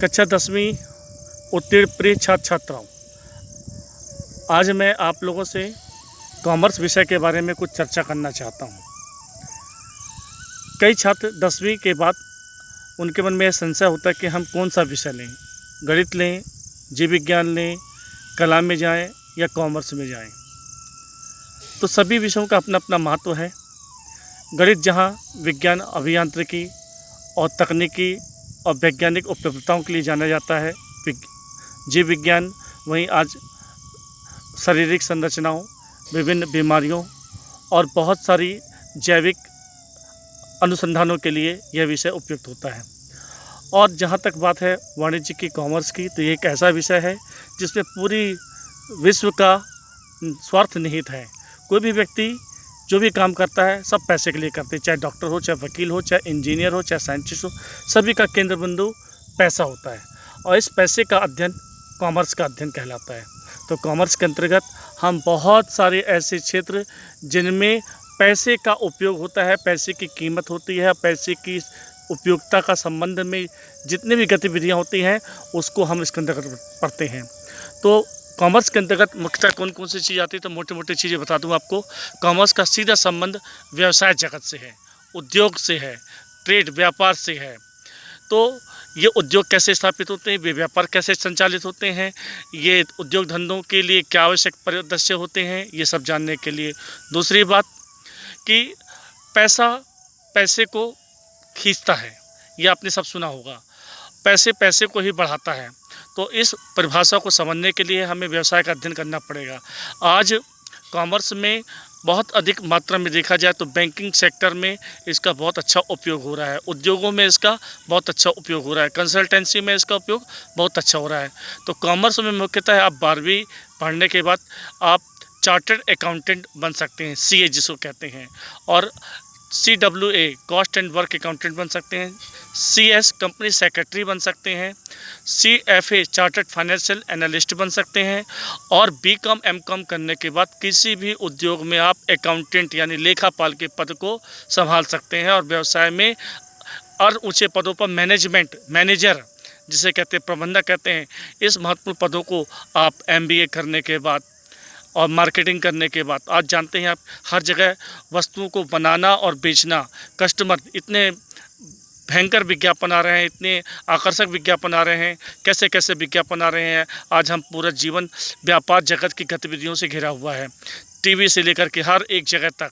कक्षा 10वीं उत्तीर्ण प्रिय छात्र छात्राओं, आज मैं आप लोगों से कॉमर्स विषय के बारे में कुछ चर्चा करना चाहता हूँ। कई छात्र 10वीं के बाद उनके मन में यह संशय होता है कि हम कौन सा विषय लें, गणित लें, जीव विज्ञान लें, कला में जाएं या कॉमर्स में जाएं। तो सभी विषयों का अपना अपना महत्व है। गणित जहाँ विज्ञान, अभियांत्रिकी और तकनीकी और वैज्ञानिक उपलब्धताओं के लिए जाना जाता है, जीव विज्ञान वहीं आज शारीरिक संरचनाओं, विभिन्न बीमारियों और बहुत सारी जैविक अनुसंधानों के लिए यह विषय उपयुक्त होता है। और जहाँ तक बात है वाणिज्य की, कॉमर्स की, तो ये एक ऐसा विषय है जिसमें पूरी विश्व का स्वार्थ निहित है। कोई भी व्यक्ति जो भी काम करता है सब पैसे के लिए करते हैं, चाहे डॉक्टर हो, चाहे वकील हो, चाहे इंजीनियर हो, चाहे साइंटिस्ट हो, सभी का केंद्र बिंदु पैसा होता है। और इस पैसे का अध्ययन कॉमर्स का अध्ययन कहलाता है। तो कॉमर्स के अंतर्गत हम बहुत सारे ऐसे क्षेत्र जिनमें पैसे का उपयोग होता है, पैसे की कीमत होती है, पैसे की उपयोगिता का संबंध में जितनी भी गतिविधियाँ होती हैं उसको हम इसके अंतर्गत पढ़ते हैं। तो कॉमर्स के अंतर्गत मुख्यतः कौन कौन सी चीज़ आती है, तो मोटी मोटी चीज़ें बता दूं आपको। कॉमर्स का सीधा संबंध व्यवसाय जगत से है, उद्योग से है, ट्रेड व्यापार से है। तो ये उद्योग कैसे स्थापित होते हैं, वे व्यापार कैसे संचालित होते हैं, ये उद्योग धंधों के लिए क्या आवश्यक परिदृश्य होते हैं, ये सब जानने के लिए। दूसरी बात कि पैसा पैसे को खींचता है, ये आपने सब सुना होगा। पैसे पैसे को ही बढ़ाता है। तो इस परिभाषा को समझने के लिए हमें व्यवसाय का अध्ययन करना पड़ेगा। आज कॉमर्स में बहुत अधिक मात्रा में देखा जाए तो बैंकिंग सेक्टर में इसका बहुत अच्छा उपयोग हो रहा है, उद्योगों में इसका बहुत अच्छा उपयोग हो रहा है, कंसल्टेंसी में इसका उपयोग बहुत अच्छा हो रहा है। तो कॉमर्स में मुख्यतः आप 12वीं पढ़ने के बाद आप चार्टर्ड अकाउंटेंट बन सकते हैं, CA जिसको कहते हैं, और CWA cost and work accountant बन सकते हैं, CS कंपनी सेक्रेटरी बन सकते हैं, CFA चार्टर्ड फाइनेंशियल एनालिस्ट बन सकते हैं, और BCom MCom करने के बाद किसी भी उद्योग में आप अकाउंटेंट यानी लेखापाल के पद को संभाल सकते हैं। और व्यवसाय में और ऊंचे पदों पर मैनेजर जिसे कहते हैं, प्रबंधक कहते हैं, इस महत्वपूर्ण पदों को आप MBA करने के बाद और मार्केटिंग करने के बाद, आज जानते हैं आप हर जगह वस्तुओं को बनाना और बेचना, कस्टमर इतने भयंकर विज्ञापन आ रहे हैं, इतने आकर्षक विज्ञापन आ रहे हैं, कैसे कैसे विज्ञापन आ रहे हैं। आज हम पूरा जीवन व्यापार जगत की गतिविधियों से घिरा हुआ है, टीवी से लेकर के हर एक जगह तक।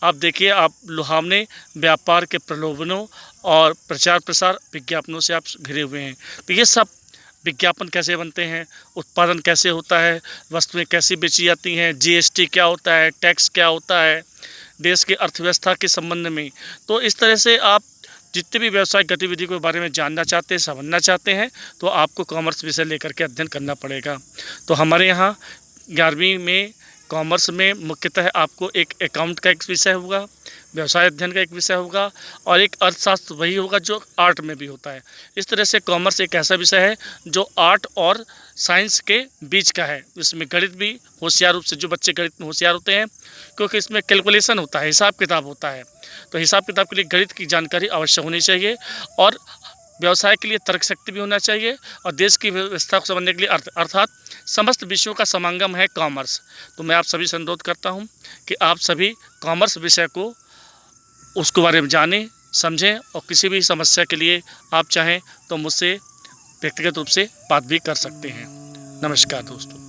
आप देखिए, आप लुभावने व्यापार के प्रलोभनों और प्रचार प्रसार विज्ञापनों से आप घिरे हुए हैं। तो ये सब विज्ञापन कैसे बनते हैं, उत्पादन कैसे होता है, वस्तुएं कैसी बेची जाती हैं, GST क्या होता है, टैक्स क्या होता है देश की अर्थव्यवस्था के संबंध में। तो इस तरह से आप जितने भी व्यवसायिक गतिविधि के बारे में जानना चाहते हैं, समझना चाहते हैं, तो आपको कॉमर्स विषय लेकर के अध्ययन करना पड़ेगा। तो हमारे यहाँ 11वीं में कॉमर्स में मुख्यतः आपको एक अकाउंट का एक विषय होगा, व्यवसाय अध्ययन का एक विषय होगा, और एक अर्थशास्त्र वही होगा जो आर्ट में भी होता है। इस तरह से कॉमर्स एक ऐसा विषय है जो आर्ट और साइंस के बीच का है। इसमें गणित भी होशियार रूप से, जो बच्चे गणित में होशियार होते हैं, क्योंकि इसमें कैलकुलेशन होता है, हिसाब किताब होता है, तो हिसाब किताब के लिए गणित की जानकारी अवश्य होनी चाहिए, और व्यवसाय के लिए तर्क शक्ति भी होना चाहिए, और देश की व्यवस्था को समझने के लिए अर्थात समस्त विषयों का समागम है कॉमर्स। तो मैं आप सभी से अनुरोध करता हूं कि आप सभी कॉमर्स विषय को उसके बारे में जानें, समझें, और किसी भी समस्या के लिए आप चाहें तो मुझसे व्यक्तिगत रूप से बात भी कर सकते हैं। नमस्कार दोस्तों।